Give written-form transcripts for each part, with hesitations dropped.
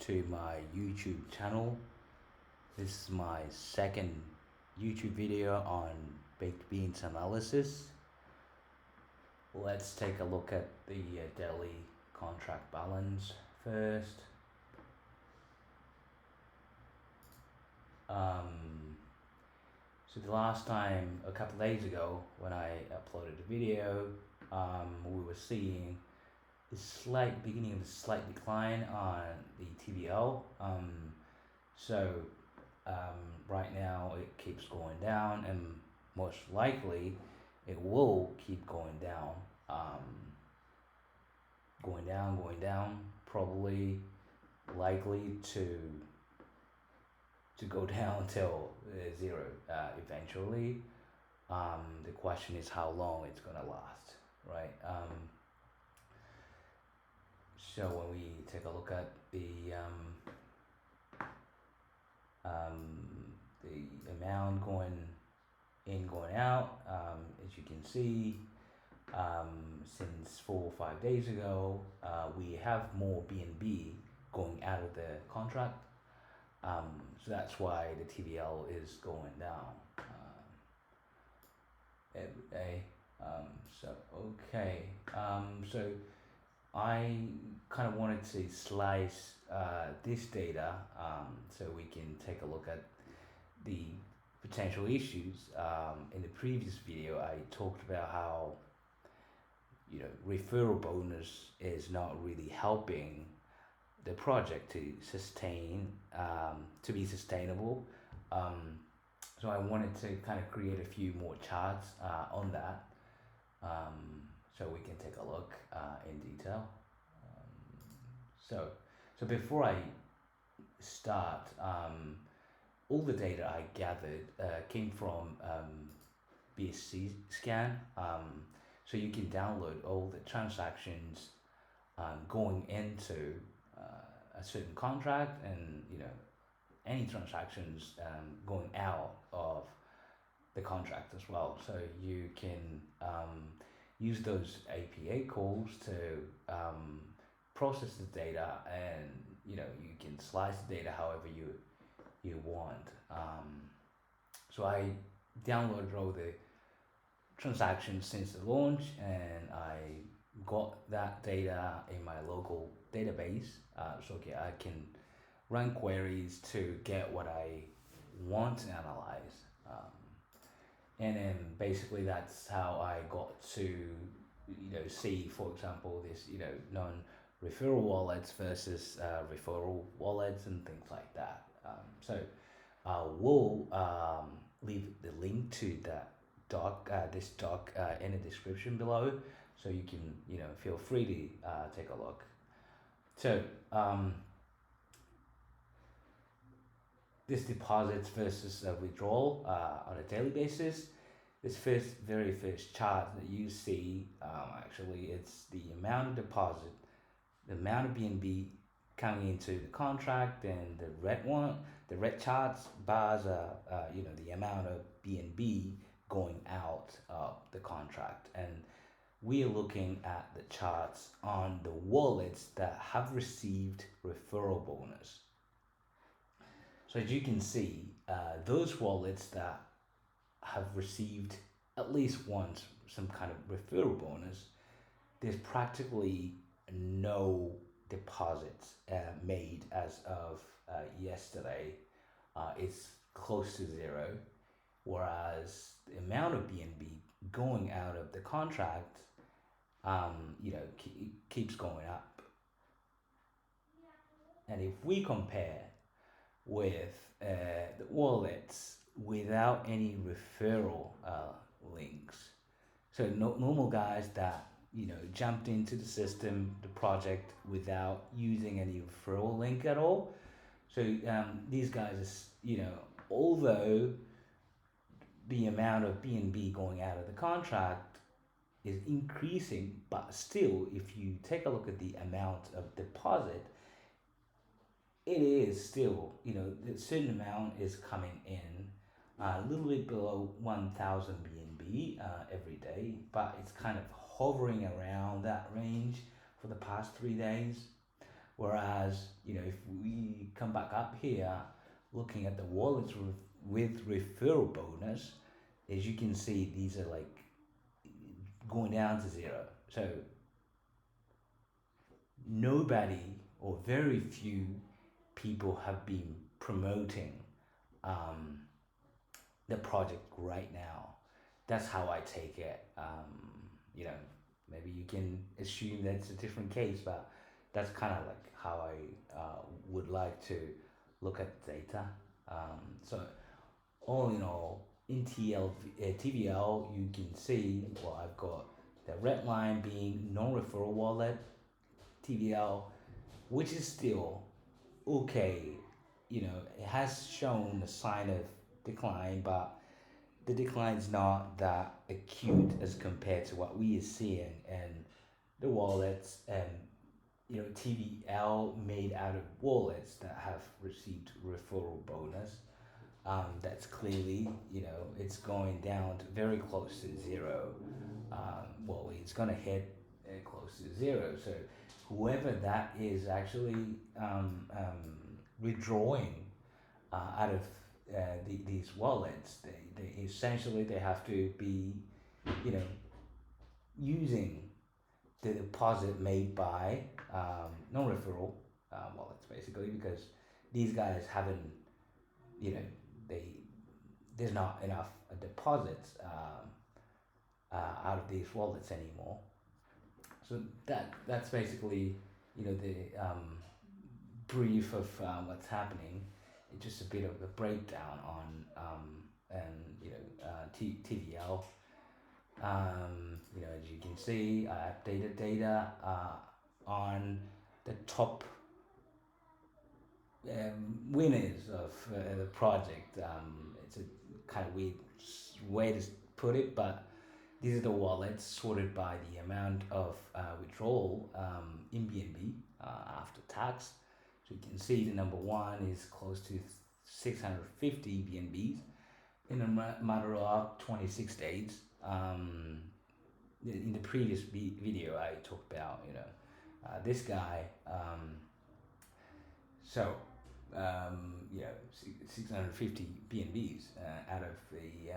to my YouTube channel. This is my second YouTube video on baked beans analysis. Let's take a look at the daily contract balance first. So the last time, a couple of days ago, when I uploaded a video, we were seeing the slight beginning of a slight decline on the TVL. Right now it keeps going down, and most likely it will keep going down. Going down, probably likely to go down till zero eventually. The question is how long it's gonna last, right? So when we take a look at the amount going in, going out, as you can see, since 4 or 5 days ago, we have more BNB going out of the contract. So that's why the TVL is going down every day. So I kind of wanted to slice this data so we can take a look at the potential issues. In the previous video, I talked about how referral bonus is not really helping the project to sustain, to be sustainable. So I wanted to kind of create a few more charts on that, so we can take a look in detail. So before I start, all the data I gathered came from BSC scan. So you can download all the transactions going into a certain contract, and any transactions going out of the contract as well. So you can use those APA calls to process the data, and you can slice the data however you want. So I downloaded all the transactions since the launch, and I got that data in my local database, so I can run queries to get what I want to analyze. And then basically that's how I got to see, for example, this non-referral wallets versus referral wallets and things like that. So I will leave the link to that doc, in the description below, so you can feel free to take a look. So this deposits versus withdrawal on a daily basis. This very first chart that you see, actually it's the amount of deposit, the amount of BNB coming into the contract, and the red charts bars are the amount of BNB going out of the contract. And we are looking at the charts on the wallets that have received referral bonus. So as you can see, those wallets that have received at least once some kind of referral bonus, there's practically no deposits made as of yesterday. It's close to zero, whereas the amount of BNB going out of the contract keeps going up. And if we compare with the wallets without any referral links, so normal guys that jumped into the system, the project, without using any referral link at all. So these guys, although the amount of BNB going out of the contract is increasing, but still, if you take a look at the amount of deposit, it is still, a certain amount is coming in, a little bit below 1,000 BNB every day, but it's kind of hovering around that range for the past 3 days. Whereas, if we come back up here, looking at the wallets with referral bonus, as you can see, these are like going down to zero. So nobody or very few people have been promoting um, the project right now. That's how I take it. You know, Maybe you can assume that's a different case, but that's kind of like how I would like to look at data. So all in all, in TVL, you can see, well, I've got the red line being non-referral wallet, TVL, which is still okay. It has shown a sign of decline, but the decline is not that acute as compared to what we are seeing and the wallets and TVL made out of wallets that have received referral bonus. That's clearly, it's going down to very close to zero. Well, it's going to hit close to zero. So whoever that is actually withdrawing out of these wallets, they essentially they have to be, you know, using the deposit made by non-referral wallets, basically, because these guys haven't, you know, they there's not enough deposits out of these wallets anymore. So that's basically, the brief of what's happening. It's just a bit of a breakdown on and TVL. As you can see, I updated data on the top winners of the project. It's a kind of weird way to put it, but these are the wallets sorted by the amount of withdrawal in BNB after tax. So you can see the number one is close to 650 BNBs in a matter of 26 days. In the previous video, I talked about this guy. So 650 BNBs out of the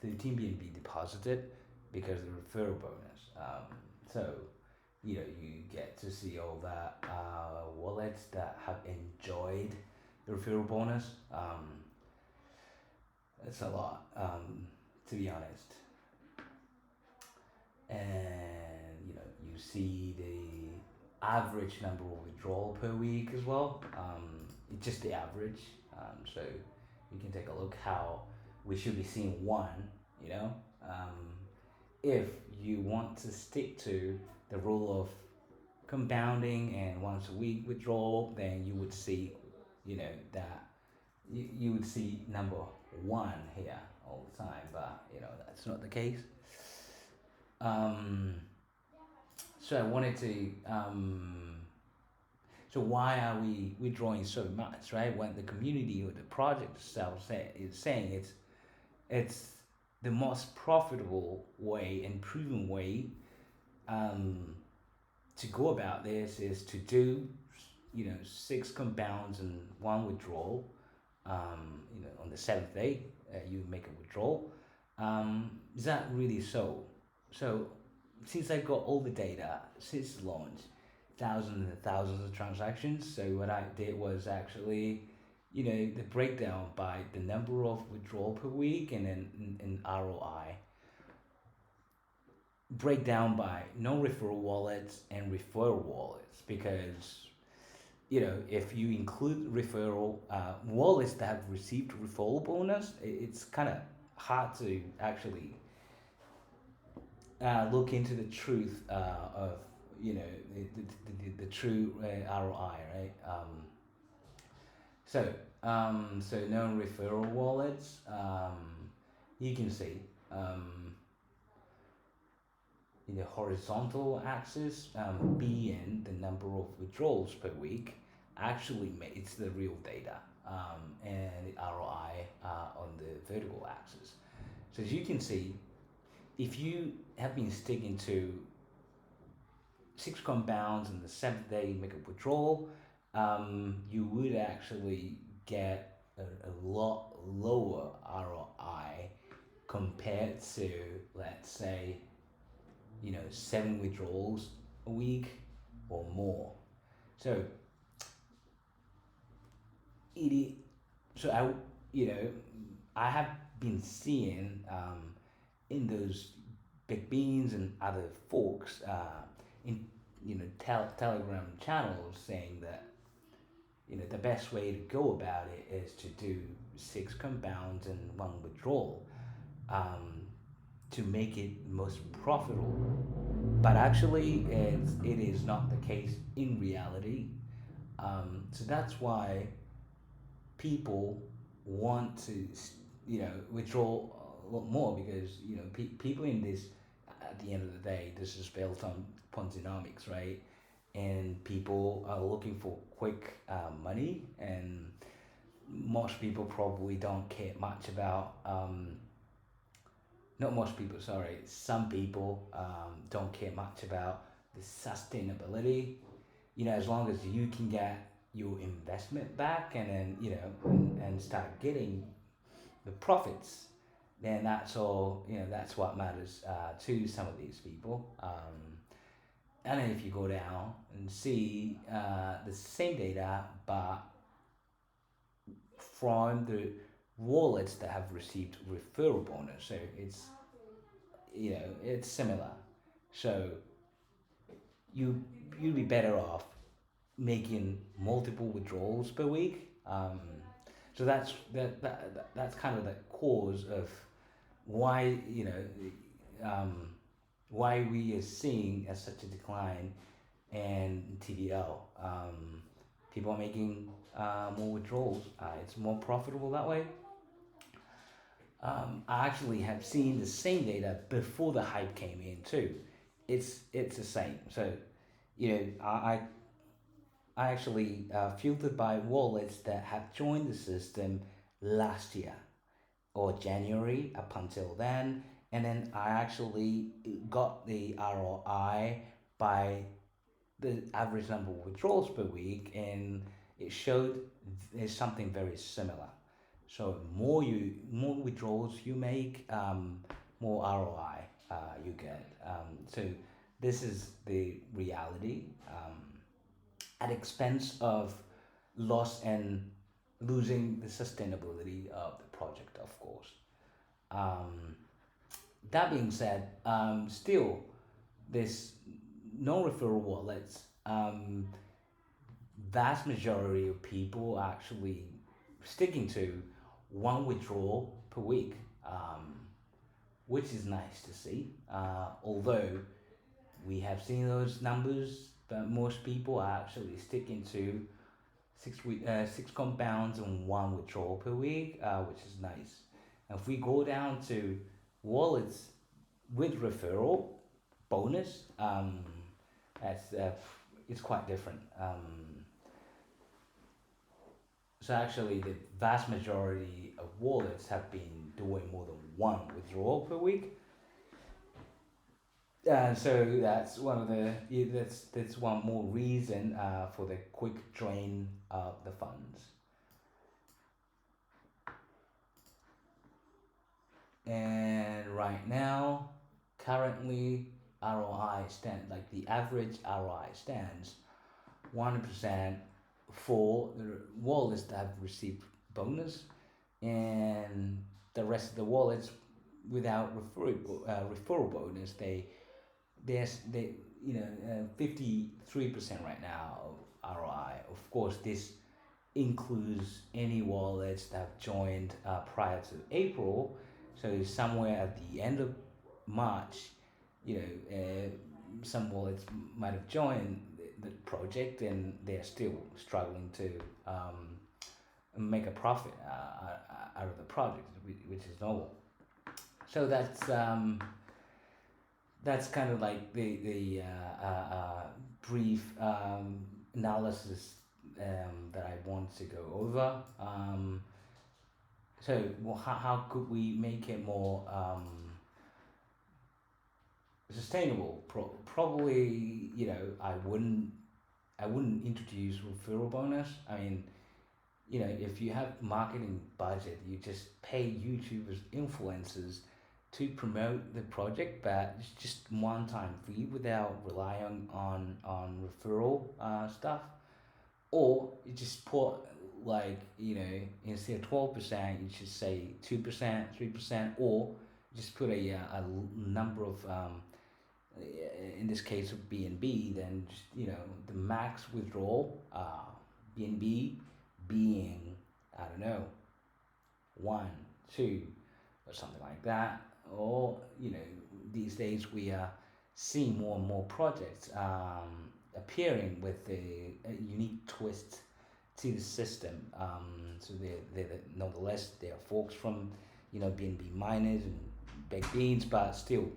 13 BNB deposited because of the referral bonus. So you get to see all that wallets that have enjoyed the referral bonus. It's a lot, to be honest. And you see the average number of withdrawal per week as well. It's just the average. So you can take a look how we should be seeing one. If you want to stick to the rule of compounding and once a week withdrawal, then you would see, that you would see number one here all the time, but that's not the case. So I wanted to. So why are we withdrawing so much, right? When the community or the project itself is saying it's the most profitable way and proven way to go about this is to do 6 compounds and 1 withdrawal. On the 7th day you make a withdrawal. Is that really so? So since I got all the data since launch, thousands and thousands of transactions, so what I did was actually the breakdown by the number of withdrawal per week and then in ROI, breakdown by non-referral wallets and referral wallets, because if you include referral wallets that have received referral bonus, it's kind of hard to actually look into the truth of the true ROI, right? So non-referral wallets, you can see in the horizontal axis, being the number of withdrawals per week, actually it's the real data, and the ROI on the vertical axis. So as you can see, if you have been sticking to 6 compounds and the 7th day you make a withdrawal, you would actually get a lot lower ROI compared to, let's say, 7 withdrawals a week or more. So it so you know I have been seeing in those big beans and other folks in telegram channels saying that the best way to go about it is to do 6 compounds and 1 withdrawal, um, to make it most profitable. But actually, it is not the case in reality. So that's why people want to withdraw a lot more, because people in this, at the end of the day, this is built on Ponzinomics, right? And people are looking for quick money, and most people probably don't care much about not most people, sorry, some people don't care much about the sustainability. As long as you can get your investment back, and then and start getting the profits, then that's all. That's what matters to some of these people. And then if you go down and see the same data, but from the wallets that have received referral bonus, so it's similar. So you you'd be better off making multiple withdrawals per week. So that's kind of the cause of why why we are seeing such a decline in TVL. People are making more withdrawals. It's more profitable that way. I actually have seen the same data before the hype came in too. It's the same. So, I actually filtered by wallets that had joined the system last year or January up until then, and then I actually got the ROI by the average number of withdrawals per week, and it showed there's something very similar. So more withdrawals you make, more ROI you get. So this is the reality, at expense of loss and losing the sustainability of the project, of course. Um, that being said, still this no referral wallets, vast majority of people are actually sticking to 1 withdrawal per week, which is nice to see. Although we have seen those numbers, but most people are actually sticking to 6 compounds and 1 withdrawal per week, which is nice. And if we go down to wallets with referral bonus, that's it's quite different. So actually, the vast majority of wallets have been doing more than 1 withdrawal per week. So that's one of the that's one more reason for the quick drain of the funds. And right now, currently, ROI stand like the average ROI stands 1% for the wallets that have received bonus, and the rest of the wallets without referral bonus, they 53% right now of ROI. Of course, this includes any wallets that have joined prior to April. So somewhere at the end of March, some wallets might have joined the project, and they're still struggling to make a profit out of the project, which is normal. So that's kind of like the brief analysis that I want to go over. So, well, how could we make it more sustainable? Probably, I wouldn't I wouldn't introduce referral bonus. I mean, if you have marketing budget, you just pay YouTubers, influencers to promote the project, but it's just one time fee without relying on referral stuff. Or you just put, like, instead of 12%, you should say 2%, 3%, or just put a number of in this case of BNB, then just the max withdrawal BNB being, I don't know, one, two, or something like that. Or these days we are seeing more and more projects appearing with a unique twist to the system. So nonetheless, they are folks from BNB miners and big beans, but still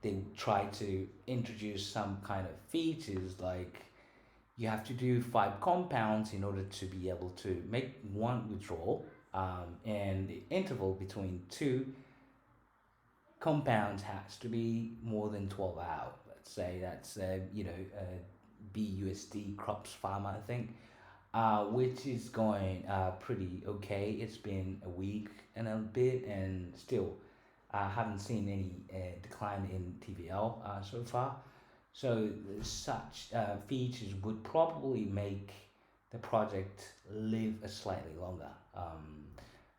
they try to introduce some kind of features like you have to do 5 compounds in order to be able to make one withdrawal, and the interval between two compounds has to be more than 12 hours. Let's say that's BUSD crops farmer, I think, which is going pretty okay. It's been a week and a bit, and still haven't seen any decline in TVL so far. So such features would probably make the project live a slightly longer.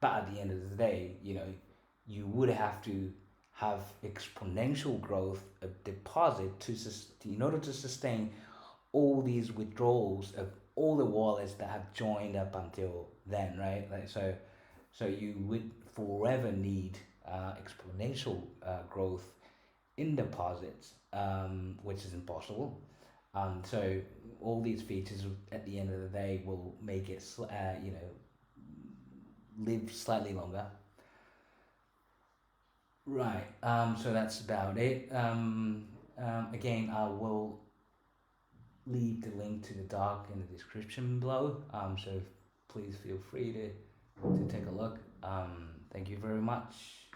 But at the end of the day, you would have to have exponential growth of deposit in order to sustain all these withdrawals of all the wallets that have joined up until then, right? Like so you would forever need exponential growth in deposits, which is impossible. So all these features at the end of the day will make it, live slightly longer. Right. So that's about it. Again, I will leave the link to the doc in the description below. So please feel free to take a look. Thank you very much.